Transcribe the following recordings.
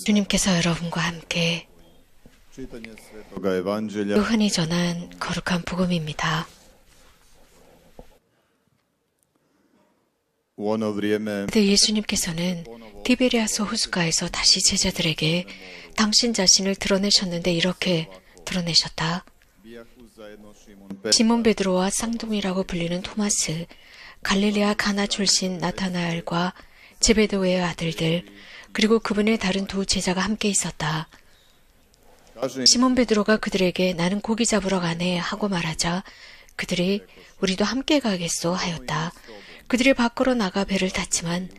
주님께서 여러분과 함께 흔히 전한 거룩한 복음입니다. 그때 예수님께서는 티베리아스 호숫가에서 다시 제자들에게 당신 자신을 드러내셨는데 이렇게 드러내셨다. 시몬 베드로와 쌍둥이라고 불리는 토마스, 갈릴리아 가나 출신 나타나엘과 제베데오의 아들들, 그리고 그분의 다른 두 제자가 함께 있었다. 시몬 베드로가 그들에게 나는 고기 잡으러 가네 하고 말하자 그들이 우리도 함께 가겠소 하였다. 그들이 밖으로 나가 배를 탔지만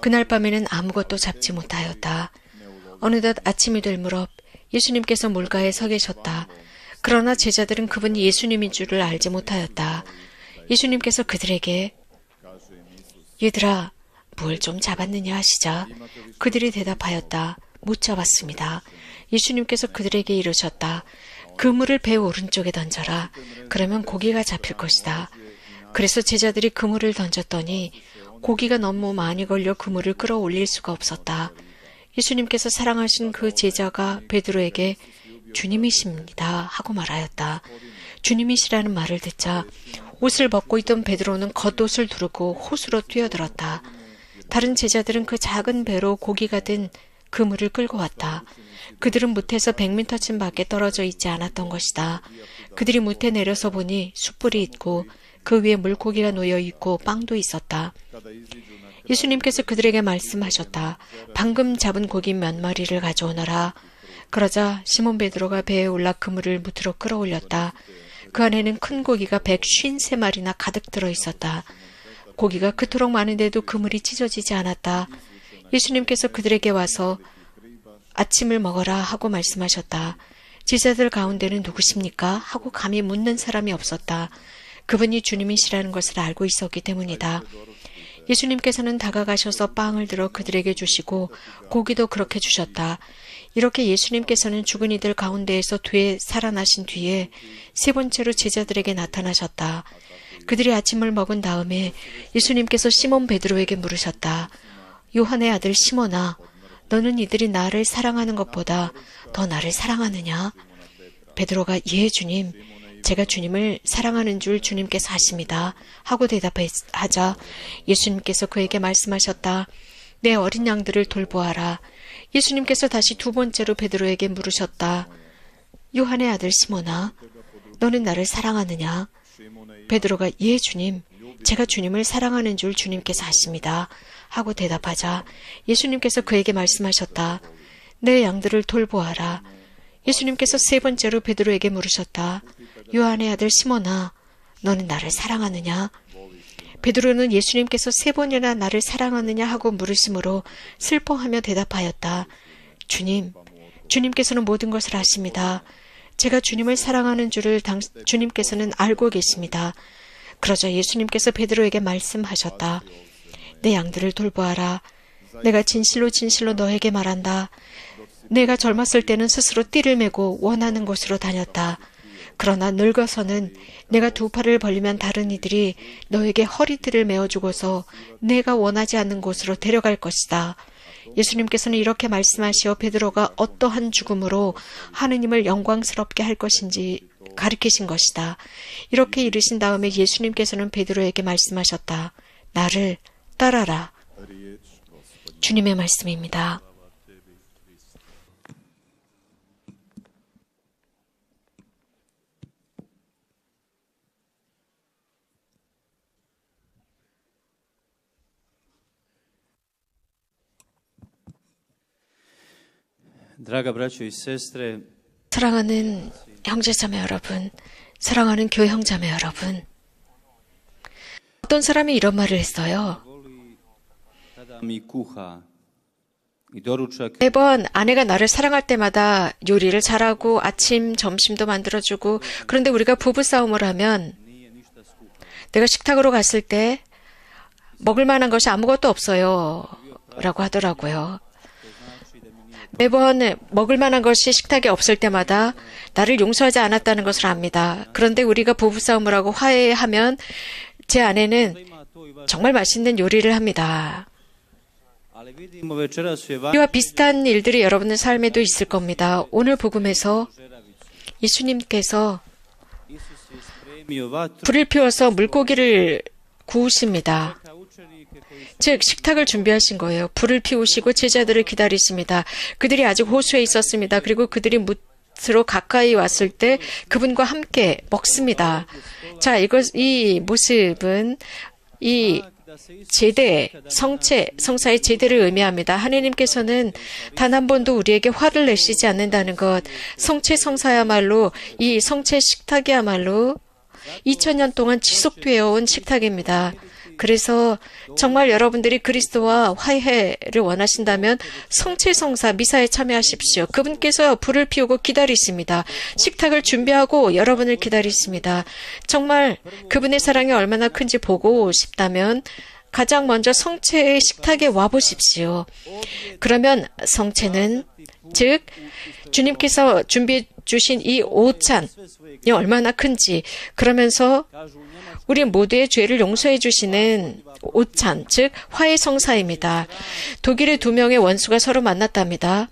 그날 밤에는 아무것도 잡지 못하였다. 어느덧 아침이 될 무렵 예수님께서 물가에 서 계셨다. 그러나 제자들은 그분이 예수님인 줄을 알지 못하였다. 예수님께서 그들에게 얘들아 뭘 좀 잡았느냐 하시자 그들이 대답하였다. 못 잡았습니다. 예수님께서 그들에게 이르셨다. 그물을 배 오른쪽에 던져라. 그러면 고기가 잡힐 것이다. 그래서 제자들이 그물을 던졌더니 고기가 너무 많이 걸려 그물을 끌어올릴 수가 없었다. 예수님께서 사랑하신 그 제자가 베드로에게 주님이십니다 하고 말하였다. 주님이시라는 말을 듣자 옷을 벗고 있던 베드로는 겉옷을 두르고 호수로 뛰어들었다. 다른 제자들은 그 작은 배로 고기가 든 그물을 끌고 왔다. 그들은 못에서 100m쯤 밖에 떨어져 있지 않았던 것이다. 그들이 못에 내려서 보니 숯불이 있고 그 위에 물고기가 놓여 있고 빵도 있었다. 예수님께서 그들에게 말씀하셨다. 방금 잡은 고기 몇 마리를 가져오너라. 그러자 시몬 베드로가 배에 올라 그물을 무트로 끌어올렸다. 그 안에는 큰 고기가 153마리나 가득 들어 있었다. 고기가 그토록 많은데도 그물이 찢어지지 않았다. 예수님께서 그들에게 와서 아침을 먹어라 하고 말씀하셨다. 제자들 가운데는 누구십니까? 하고 감히 묻는 사람이 없었다. 그분이 주님이시라는 것을 알고 있었기 때문이다. 예수님께서는 다가가셔서 빵을 들어 그들에게 주시고 고기도 그렇게 주셨다. 이렇게 예수님께서는 죽은 이들 가운데에서 살아나신 뒤에 세 번째로 제자들에게 나타나셨다. 그들이 아침을 먹은 다음에 예수님께서 시몬 베드로에게 물으셨다. 요한의 아들 시몬아, 너는 이들이 나를 사랑하는 것보다 더 나를 사랑하느냐? 베드로가 예 주님, 제가 주님을 사랑하는 줄 주님께서 아십니다 하고 대답하자 예수님께서 그에게 말씀하셨다. 내 어린 양들을 돌보아라. 예수님께서 다시 두 번째로 베드로에게 물으셨다. 요한의 아들 시몬아, 너는 나를 사랑하느냐? 베드로가 예 주님, 제가 주님을 사랑하는 줄 주님께서 아십니다 하고 대답하자 예수님께서 그에게 말씀하셨다. 내 양들을 돌보아라. 예수님께서 세 번째로 베드로에게 물으셨다. 요한의 아들 시몬아, 너는 나를 사랑하느냐? 베드로는 예수님께서 세 번이나 나를 사랑하느냐 하고 물으심으로 슬퍼하며 대답하였다. 주님, 주님께서는 모든 것을 아십니다. 제가 주님을 사랑하는 줄을 주님께서는 알고 계십니다. 그러자 예수님께서 베드로에게 말씀하셨다. 내 양들을 돌보아라. 내가 진실로 진실로 너에게 말한다. 내가 젊었을 때는 스스로 띠를 메고 원하는 곳으로 다녔다. 그러나 늙어서는 내가 두 팔을 벌리면 다른 이들이 너에게 허리띠를 메어주고서 내가 원하지 않는 곳으로 데려갈 것이다. 예수님께서는 이렇게 말씀하시어 베드로가 어떠한 죽음으로 하느님을 영광스럽게 할 것인지 가르치신 것이다. 이렇게 이르신 다음에 예수님께서는 베드로에게 말씀하셨다. 나를 따라라. 주님의 말씀입니다. 사랑하는 형제자매 여러분, 사랑하는 교회 형제자매 여러분, 어떤 사람이 이런 말을 했어요. 매번 아내가 나를 사랑할 때마다 요리를 잘하고 아침, 점심도 만들어주고, 그런데 우리가 부부싸움을 하면 내가 식탁으로 갔을 때 먹을 만한 것이 아무것도 없어요 라고 하더라고요. 매번 먹을 만한 것이 식탁에 없을 때마다 나를 용서하지 않았다는 것을 압니다. 그런데 우리가 부부싸움을 하고 화해하면 제 아내는 정말 맛있는 요리를 합니다. 이와 비슷한 일들이 여러분의 삶에도 있을 겁니다. 오늘 복음에서 예수님께서 불을 피워서 물고기를 구우십니다. 즉 식탁을 준비하신 거예요. 불을 피우시고 제자들을 기다리십니다. 그들이 아직 호수에 있었습니다. 그리고 그들이 뭇으로 가까이 왔을 때 그분과 함께 먹습니다. 자, 이 모습은 이 제대, 성사의 제대를 의미합니다. 하나님께서는 단 한 번도 우리에게 화를 내시지 않는다는 것, 성사야말로 이 성체 식탁이야말로 2000년 동안 지속되어 온 식탁입니다. 그래서 정말 여러분들이 그리스도와 화해를 원하신다면 성체성사 미사에 참여하십시오. 그분께서 불을 피우고 기다리십니다. 식탁을 준비하고 여러분을 기다리십니다. 정말 그분의 사랑이 얼마나 큰지 보고 싶다면 가장 먼저 성체의 식탁에 와보십시오. 그러면 성체는 즉 주님께서 준비해 주신 이 오찬이 얼마나 큰지, 그러면서 우리 모두의 죄를 용서해 주시는 오찬, 즉 화해 성사입니다. 독일의 두 명의 원수가 서로 만났답니다.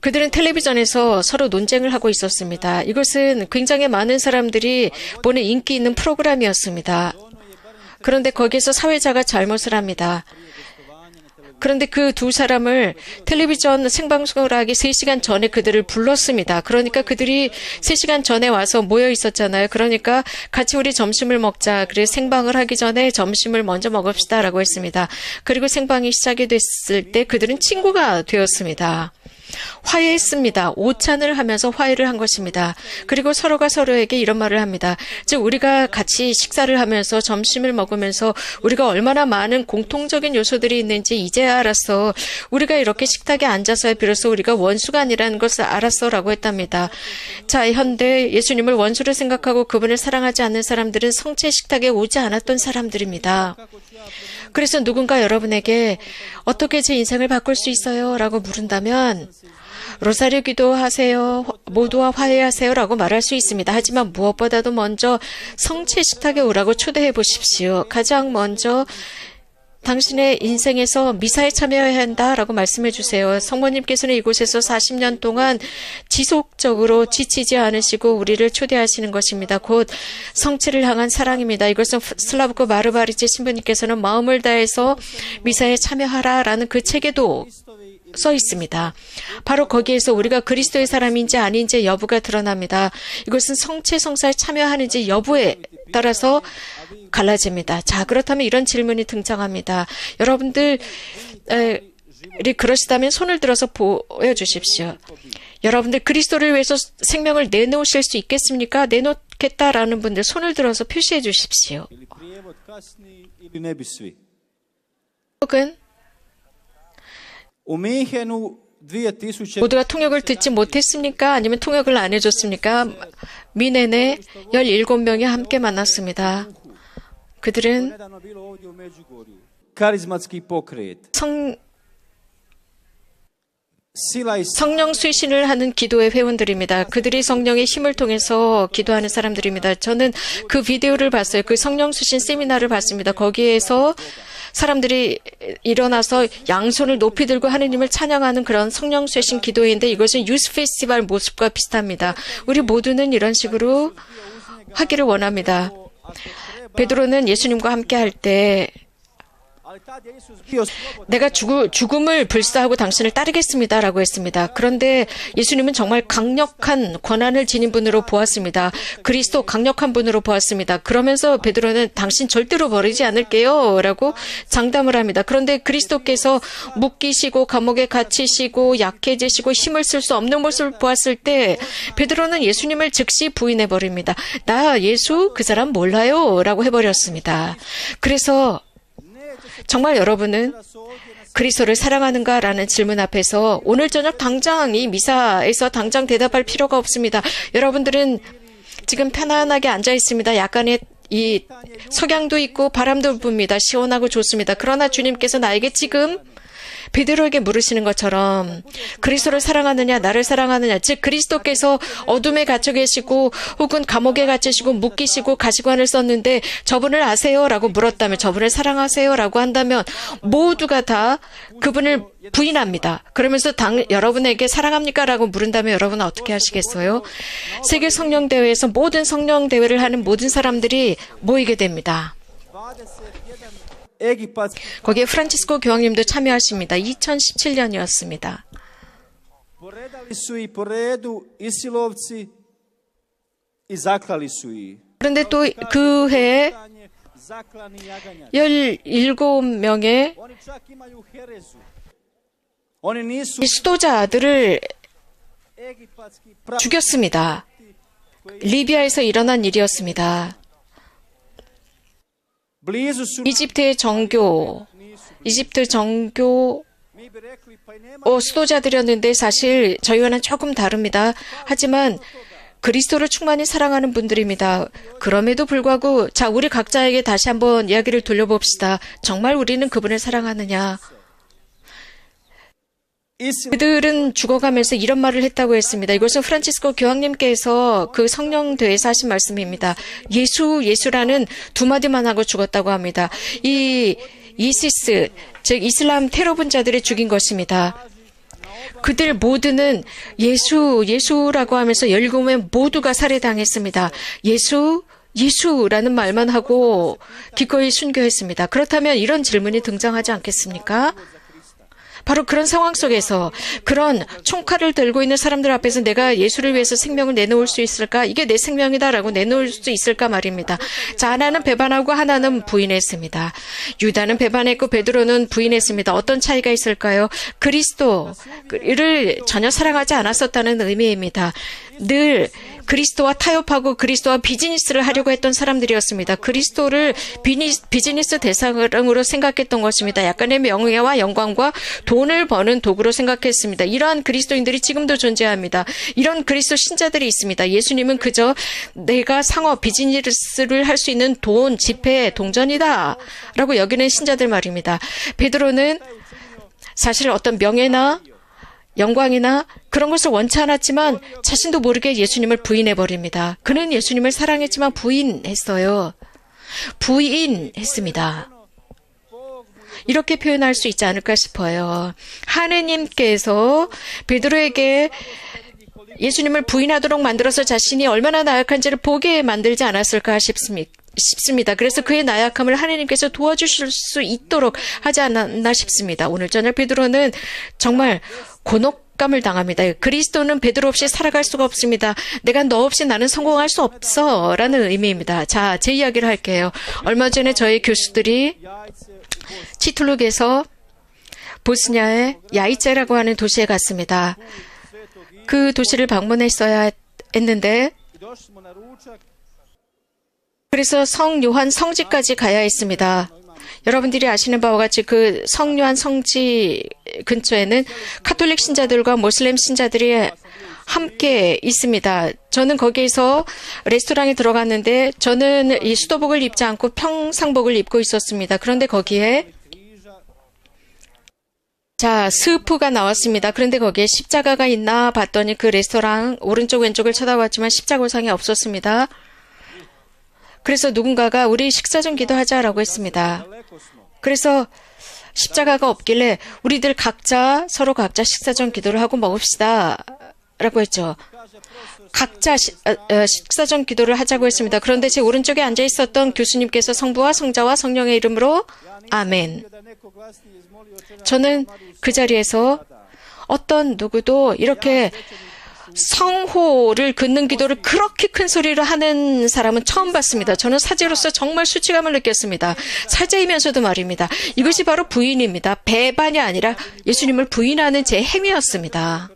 그들은 텔레비전에서 서로 논쟁을 하고 있었습니다. 이것은 굉장히 많은 사람들이 보는 인기 있는 프로그램이었습니다. 그런데 거기에서 사회자가 잘못을 합니다. 그런데 그 두 사람을 텔레비전 생방송을 하기 3시간 전에 그들을 불렀습니다. 그러니까 그들이 3시간 전에 와서 모여 있었잖아요. 그러니까 같이 우리 점심을 먹자. 그래서 생방을 하기 전에 점심을 먼저 먹읍시다라고 했습니다. 그리고 생방이 시작이 됐을 때 그들은 친구가 되었습니다. 화해했습니다. 오찬을 하면서 화해를 한 것입니다. 그리고 서로가 서로에게 이런 말을 합니다. 즉 우리가 같이 식사를 하면서 점심을 먹으면서 우리가 얼마나 많은 공통적인 요소들이 있는지 이제야 알았어. 우리가 이렇게 식탁에 앉아서 비로소 우리가 원수가 아니라는 것을 알았어라고 했답니다. 자, 현대 예수님을 원수로 생각하고 그분을 사랑하지 않는 사람들은 성체 식탁에 오지 않았던 사람들입니다. 그래서 누군가 여러분에게 어떻게 제 인생을 바꿀 수 있어요? 라고 물은다면 로사리오 기도하세요. 모두와 화해하세요. 라고 말할 수 있습니다. 하지만 무엇보다도 먼저 성체 식탁에 오라고 초대해 보십시오. 가장 먼저 당신의 인생에서 미사에 참여해야 한다라고 말씀해 주세요. 성모님께서는 이곳에서 40년 동안 지속적으로 지치지 않으시고 우리를 초대하시는 것입니다. 곧 성체를 향한 사랑입니다. 이것은 슬라브코 마르바리치 신부님께서는 마음을 다해서 미사에 참여하라라는 그 책에도 써 있습니다. 바로 거기에서 우리가 그리스도의 사람인지 아닌지 여부가 드러납니다. 이것은 성체 성사에 참여하는지 여부에 따라서 갈라집니다. 자, 그렇다면 이런 질문이 등장합니다. 여러분들이 그러시다면 손을 들어서 보여주십시오. 여러분들 그리스도를 위해서 생명을 내놓으실 수 있겠습니까? 내놓겠다라는 분들 손을 들어서 표시해 주십시오. 혹은 모두가 통역을 듣지 못했습니까? 아니면 통역을 안 해줬습니까? 미네네 17명이 함께 만났습니다. 그들은 성령 쇄신을 하는 기도의 회원들입니다. 그들이 성령의 힘을 통해서 기도하는 사람들입니다. 저는 그 비디오를 봤어요. 그 성령 쇄신 세미나를 봤습니다. 거기에서 사람들이 일어나서 양손을 높이 들고 하느님을 찬양하는 그런 성령 쇄신 기도인데 이것은 유스 페스티벌 모습과 비슷합니다. 우리 모두는 이런 식으로 하기를 원합니다. 베드로는 예수님과 함께 할 때 내가 죽음을 불사하고 당신을 따르겠습니다 라고 했습니다. 그런데 예수님은 정말 강력한 권한을 지닌 분으로 보았습니다. 그리스도 강력한 분으로 보았습니다. 그러면서 베드로는 당신 절대로 버리지 않을게요 라고 장담을 합니다. 그런데 그리스도께서 묶이시고 감옥에 갇히시고 약해지시고 힘을 쓸 수 없는 모습을 보았을 때 베드로는 예수님을 즉시 부인해버립니다. 나 예수 그 사람 몰라요 라고 해버렸습니다. 그래서 정말 여러분은 그리스도를 사랑하는가라는 질문 앞에서 오늘 저녁 당장 이 미사에서 당장 대답할 필요가 없습니다. 여러분들은 지금 편안하게 앉아 있습니다. 약간의 이 석양도 있고 바람도 붑니다. 시원하고 좋습니다. 그러나 주님께서 나에게 지금 베드로에게 물으시는 것처럼 그리스도를 사랑하느냐 나를 사랑하느냐, 즉 그리스도께서 어둠에 갇혀 계시고 혹은 감옥에 갇히시고 묶이시고 가시관을 썼는데 저분을 아세요? 라고 물었다면, 저분을 사랑하세요? 라고 한다면 모두가 다 그분을 부인합니다. 그러면서 여러분에게 사랑합니까? 라고 물은다면 여러분은 어떻게 하시겠어요? 세계 성령대회에서 모든 성령대회를 하는 모든 사람들이 모이게 됩니다. 거기에 프란치스코 교황님도 참여하십니다. 2017년이었습니다. 그런데 또 그 해에 17명의 수도자들을 죽였습니다. 리비아에서 일어난 일이었습니다. 이집트 정교 수도자들이었는데 사실 저희와는 조금 다릅니다. 하지만 그리스도를 충만히 사랑하는 분들입니다. 그럼에도 불구하고 자, 우리 각자에게 다시 한번 이야기를 돌려봅시다. 정말 우리는 그분을 사랑하느냐? 그들은 죽어가면서 이런 말을 했다고 했습니다. 이것은 프란치스코 교황님께서 그 성령대회에서 하신 말씀입니다. 예수라는 두 마디만 하고 죽었다고 합니다. 이 이시스, 즉 이슬람 테러 분자들이 죽인 것입니다. 그들 모두는 예수라고 하면서 17명 모두가 살해당했습니다. 예수라는 말만 하고 기꺼이 순교했습니다. 그렇다면 이런 질문이 등장하지 않겠습니까? 바로 그런 상황 속에서 그런 총칼을 들고 있는 사람들 앞에서 내가 예수를 위해서 생명을 내놓을 수 있을까? 이게 내 생명이다라고 내놓을 수 있을까 말입니다. 자, 하나는 배반하고 하나는 부인했습니다. 유다는 배반했고 베드로는 부인했습니다. 어떤 차이가 있을까요? 그리스도를 전혀 사랑하지 않았었다는 의미입니다. 늘 그리스도와 타협하고 그리스도와 비즈니스를 하려고 했던 사람들이었습니다. 그리스도를 비즈니스 대상으로 생각했던 것입니다. 약간의 명예와 영광과 돈을 버는 도구로 생각했습니다. 이러한 그리스도인들이 지금도 존재합니다. 이런 그리스도 신자들이 있습니다. 예수님은 그저 내가 상업 비즈니스를 할 수 있는 돈, 지폐, 동전이다 라고 여기는 신자들 말입니다. 베드로는 사실 어떤 명예나 영광이나 그런 것을 원치 않았지만 자신도 모르게 예수님을 부인해버립니다. 그는 예수님을 사랑했지만 부인했어요. 부인했습니다. 이렇게 표현할 수 있지 않을까 싶어요. 하느님께서 베드로에게 예수님을 부인하도록 만들어서 자신이 얼마나 나약한지를 보게 만들지 않았을까 싶습니다. 그래서 그의 나약함을 하느님께서 도와주실 수 있도록 하지 않았나 싶습니다. 오늘 저녁 베드로는 정말 곤혹감을 당합니다. 그리스도는 베드로 없이 살아갈 수가 없습니다. 내가 너 없이 나는 성공할 수 없어 라는 의미입니다. 자, 제 이야기를 할게요. 얼마 전에 저희 교수들이 치툴룩에서 보스니아의 야이체라고 하는 도시에 갔습니다. 그 도시를 방문했어야 했는데 그래서 성요한 성지까지 가야 했습니다. 여러분들이 아시는 바와 같이 그 성요한 성지 근처에는 카톨릭 신자들과 모슬렘 신자들이 함께 있습니다. 저는 거기에서 레스토랑에 들어갔는데 저는 이 수도복을 입지 않고 평상복을 입고 있었습니다. 그런데 거기에 자, 스프가 나왔습니다. 그런데 거기에 십자가가 있나 봤더니 그 레스토랑 오른쪽 왼쪽을 쳐다봤지만 십자가상이 없었습니다. 그래서 누군가가 우리 식사 좀 기도하자라고 했습니다. 그래서 십자가가 없길래 우리들 서로 각자 식사 좀 기도를 하고 먹읍시다 라고 했죠. 각자 식사 좀 기도를 하자고 했습니다. 그런데 제 오른쪽에 앉아 있었던 교수님께서 성부와 성자와 성령의 이름으로 아멘. 저는 그 자리에서 어떤 누구도 이렇게 성호를 긋는 기도를 그렇게 큰 소리로 하는 사람은 처음 봤습니다. 저는 사제로서 정말 수치감을 느꼈습니다. 사제이면서도 말입니다. 이것이 바로 부인입니다. 배반이 아니라 예수님을 부인하는 제 행위였습니다.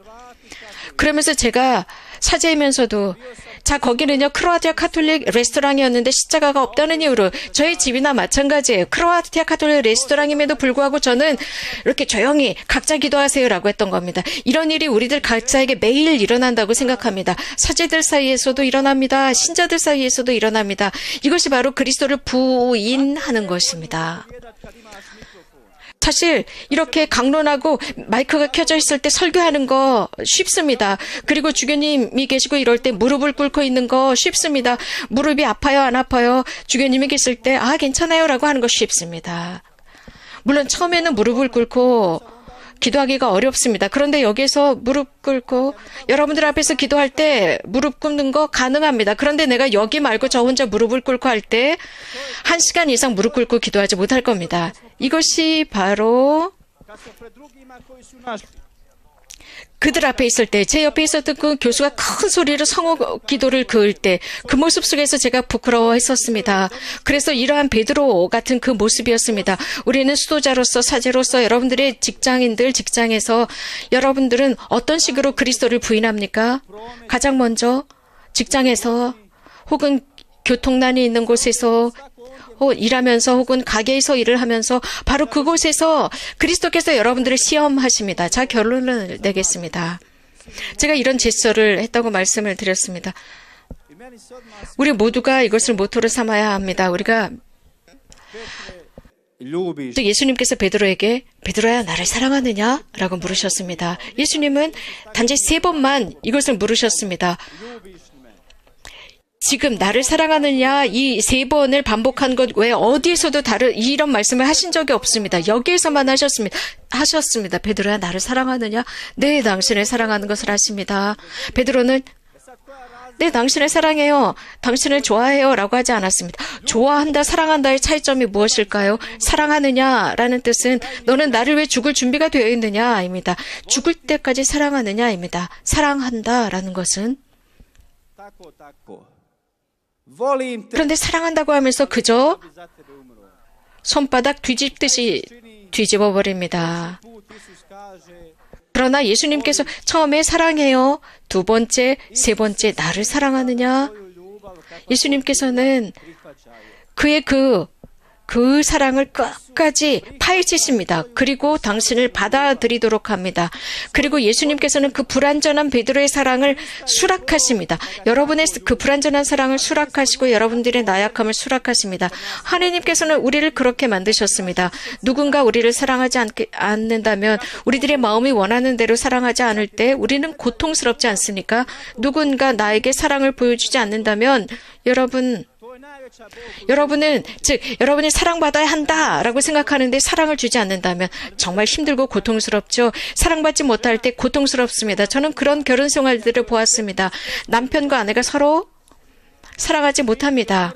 그러면서 제가 사제이면서도 자, 거기는요 크로아티아 카톨릭 레스토랑이었는데 십자가가 없다는 이유로 저희 집이나 마찬가지예요. 크로아티아 카톨릭 레스토랑임에도 불구하고 저는 이렇게 조용히 각자 기도하세요라고 했던 겁니다. 이런 일이 우리들 각자에게 매일 일어난다고 생각합니다. 사제들 사이에서도 일어납니다. 신자들 사이에서도 일어납니다. 이것이 바로 그리스도를 부인하는 것입니다. 사실 이렇게 강론하고 마이크가 켜져 있을 때 설교하는 거 쉽습니다. 그리고 주교님이 계시고 이럴 때 무릎을 꿇고 있는 거 쉽습니다. 무릎이 아파요, 안 아파요? 주교님이 계실 때 괜찮아요 라고 하는 거 쉽습니다. 물론 처음에는 무릎을 꿇고 기도하기가 어렵습니다. 그런데 여기서 무릎 꿇고 여러분들 앞에서 기도할 때 무릎 꿇는 거 가능합니다. 그런데 내가 여기 말고 저 혼자 무릎을 꿇고 할 때 1시간 이상 무릎 꿇고 기도하지 못할 겁니다. 이것이 바로 그들 앞에 있을 때, 제 옆에 있었던 그 교수가 큰 소리로 성호 기도를 그을 때 그 모습 속에서 제가 부끄러워했었습니다. 그래서 이러한 베드로 같은 그 모습이었습니다. 우리는 수도자로서, 사제로서 여러분들의 직장인들, 직장에서 여러분들은 어떤 식으로 그리스도를 부인합니까? 가장 먼저 직장에서 혹은 교통난이 있는 곳에서 일하면서 혹은 가게에서 일을 하면서 바로 그곳에서 그리스도께서 여러분들을 시험하십니다. 자, 결론을 내겠습니다. 제가 이런 제스처를 했다고 말씀을 드렸습니다. 우리 모두가 이것을 모토로 삼아야 합니다. 우리가 예수님께서 베드로에게 베드로야 나를 사랑하느냐? 라고 물으셨습니다. 예수님은 단지 3번만 이것을 물으셨습니다. 지금 나를 사랑하느냐 이 3번을 반복한 것 외에 어디에서도 이런 말씀을 하신 적이 없습니다. 여기에서만 하셨습니다. 베드로야 나를 사랑하느냐? 네, 당신을 사랑하는 것을 아십니다. 베드로는 네, 당신을 사랑해요. 당신을 좋아해요. 라고 하지 않았습니다. 좋아한다, 사랑한다의 차이점이 무엇일까요? 사랑하느냐라는 뜻은 너는 나를 위해 죽을 준비가 되어 있느냐? 입니다. 죽을 때까지 사랑하느냐? 입니다. 사랑한다라는 것은 그런데 사랑한다고 하면서 그저 손바닥 뒤집듯이 뒤집어 버립니다. 그러나 예수님께서 처음에 사랑해요. 2번째, 3번째 나를 사랑하느냐? 예수님께서는 그의 그 사랑을 끝까지 파헤치십니다. 그리고 당신을 받아들이도록 합니다. 그리고 예수님께서는 그 불완전한 베드로의 사랑을 수락하십니다. 여러분의 그 불완전한 사랑을 수락하시고 여러분들의 나약함을 수락하십니다. 하나님께서는 우리를 그렇게 만드셨습니다. 누군가 우리를 사랑하지 않는다면 우리들의 마음이 원하는 대로 사랑하지 않을 때 우리는 고통스럽지 않습니까? 누군가 나에게 사랑을 보여주지 않는다면 여러분은 즉 여러분이 사랑받아야 한다라고 생각하는데 사랑을 주지 않는다면 정말 힘들고 고통스럽죠. 사랑받지 못할 때 고통스럽습니다. 저는 그런 결혼 생활들을 보았습니다. 남편과 아내가 서로 사랑하지 못합니다.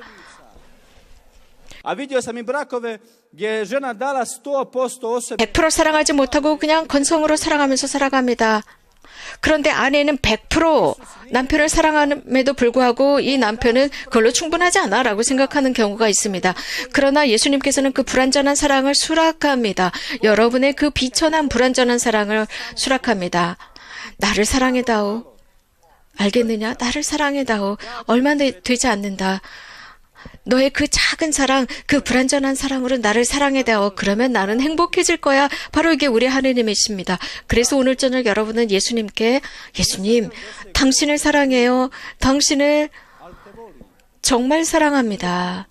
100% 사랑하지 못하고 그냥 건성으로 사랑하면서 살아갑니다. 그런데 아내는 100% 남편을 사랑함에도 불구하고 이 남편은 그걸로 충분하지 않아 라고 생각하는 경우가 있습니다. 그러나 예수님께서는 그 불완전한 사랑을 수락합니다. 여러분의 그 비천한 불완전한 사랑을 수락합니다. 나를 사랑해다오. 알겠느냐? 나를 사랑해다오. 얼마 되지 않는다. 너의 그 작은 사랑, 그 불완전한 사랑으로 나를 사랑해다오. 그러면 나는 행복해질 거야. 바로 이게 우리 하느님이십니다. 그래서 오늘 저녁 여러분은 예수님께 예수님, 당신을 사랑해요. 당신을 정말 사랑합니다.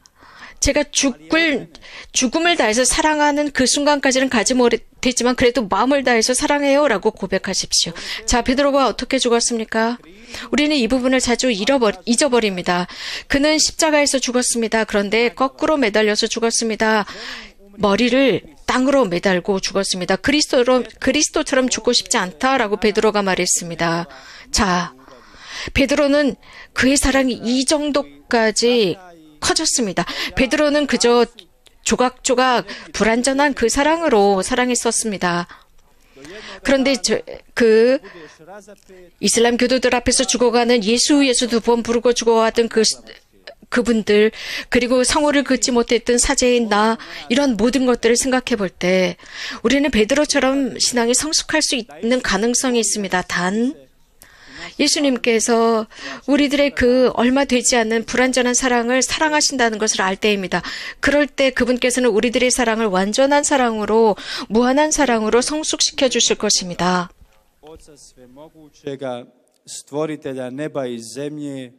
제가 죽음을 다해서 사랑하는 그 순간까지는 가지 못했지만 그래도 마음을 다해서 사랑해요 라고 고백하십시오. 자, 베드로가 어떻게 죽었습니까? 우리는 이 부분을 자주 잊어버립니다. 그는 십자가에서 죽었습니다. 그런데 거꾸로 매달려서 죽었습니다. 머리를 땅으로 매달고 죽었습니다. 그리스도처럼 죽고 싶지 않다라고 베드로가 말했습니다. 자, 베드로는 그의 사랑이 이 정도까지 커졌습니다. 베드로는 그저 조각조각 불완전한 그 사랑으로 사랑했었습니다. 그런데 그 이슬람 교도들 앞에서 죽어가는 예수 2번 부르고 죽어가던 그분들, 그리고 성호를 긋지 못했던 사제인 나, 이런 모든 것들을 생각해 볼 때 우리는 베드로처럼 신앙이 성숙할 수 있는 가능성이 있습니다. 단 예수님께서 우리들의 그 얼마 되지 않는 불완전한 사랑을 사랑하신다는 것을 알 때입니다. 그럴 때 그분께서는 우리들의 사랑을 완전한 사랑으로, 무한한 사랑으로 성숙시켜 주실 것입니다. Oca svemogućega, stvoritelja neba i zemlje,